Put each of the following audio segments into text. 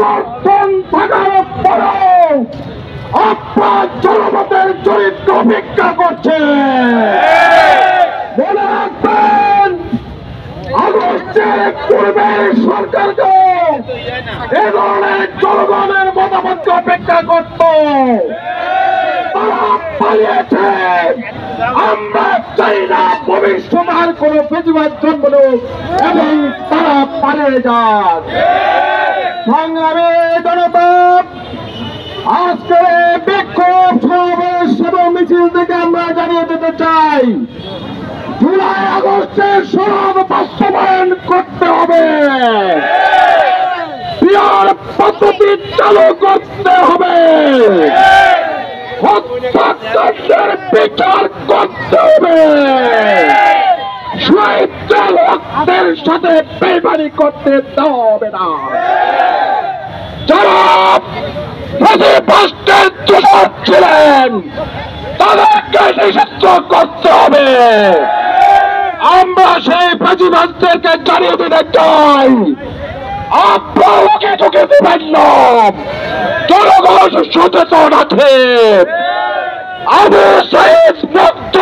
সমর্থন থাকার পরেও আপনার জনমতের চরিত্র ভিক্ষা করছে। মনে রাখবেন, আগস্টের পূর্বের সরকারকে এ ধরনের জনগণের মতামতকে অপেক্ষা করত। তারা পালিয়েছে। আমরা চাই না ভবিষ্যতে আর কোন প্রতিবাদ জন্মুক এবং তারা পালিয়ে যাক। সংগ্রামী জনতা, আজকের বিক্ষোভ সমাবেশ এবং মিছিল থেকে আমরা জানিয়ে দিতে চাই, জুলাই আগস্টের সনদ বাস্তবায়ন করতে হবে, পিয়ার পদ্ধতি চালু করতে হবে, হত্যাকাণ্ডের বিচার করতে হবে, শহীদদের রক্তের সাথে বেইমানি করতে দেওয়া হবে না। যারা প্রতিপক্ষের দোষর ছিলেন তাদেরকে নিষিদ্ধ করতে হবে। আমরা সেই প্রতিপক্ষকে জানিয়ে দিতে চাই, আপনারা ওকে ঢুকে দেবেন না। জনগণ সচেতন আছে। আবু সাইদ মুক্ত,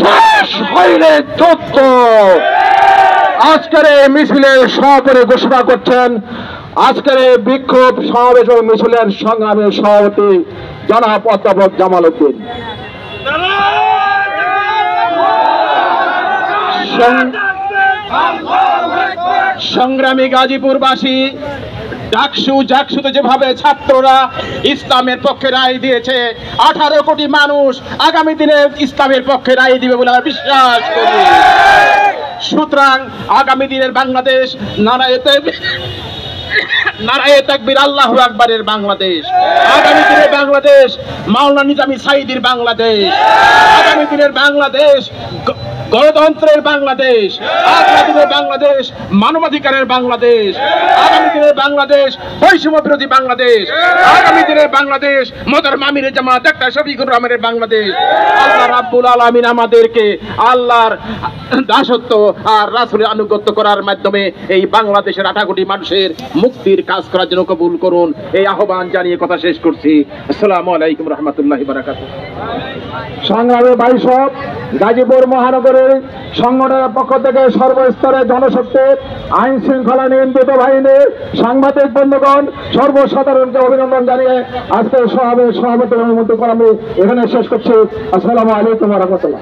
শেষ হইলে যুদ্ধ। আজকের এই মিছিলের সভাপতি ঘোষণা করছেন আজকের এই বিক্ষোভ সমাবেশ ও মিছিলের সংগ্রামের সভাপতি জনাব অধ্যাপক জামাল উদ্দিন। সংগ্রামী গাজীপুরবাসী, জাকসুতে যেভাবে ছাত্ররা ইসলামের পক্ষে রায় দিয়েছে, 18 কোটি মানুষ আগামী দিনে ইসলামের পক্ষে রায় দিবে বলে আমরা বিশ্বাস করি। সুতরাং আগামী দিনের বাংলাদেশ নারায়ে তাকবীর আল্লাহু আকবারের বাংলাদেশ, আগামী দিনের বাংলাদেশ মাওলানা নিজামী সাঈদীর বাংলাদেশ, আগামী দিনের বাংলাদেশ গণতন্ত্রের বাংলাদেশ, আগামী দিনের বাংলাদেশ মানবাধিকারের বাংলাদেশ, আগামী দিনের বাংলাদেশ বৈষম্য বিরোধী বাংলাদেশ, আগামী দিনের বাংলাদেশ মোহতারাম আমিরে জামাত ডাক্তার শফিকুর রহমানের বাংলাদেশ। আল্লাহ রাব্বুল আলামিন আমাদেরকে আল্লাহর দাসত্ব আর রাসূলের আনুগত্য করার মাধ্যমে এই বাংলাদেশের 18 কোটি মানুষের মুক্তির কাজ করার জন্য কবুল করুন। এই আহ্বান জানিয়ে কথা শেষ করছি। আসসালামু আলাইকুম রহমতুল্লাহি ওয়া বারাকাতুহু। সংগ্রামী ভাই সব, গাজীপুর মহানগরের সংগঠনের পক্ষ থেকে সর্বস্তরের জনশক্তি, আইন শৃঙ্খলা নিয়ন্ত্রিত বাহিনী, সাংবাদিক বন্ধুগণ, সর্বসাধারণকে অভিনন্দন জানিয়ে আজকের সভাপতি অনুমোদন করে আমি এখানে শেষ করছি। আসসালামু আলাইকুম ওয়া রাহমাতুল্লাহ।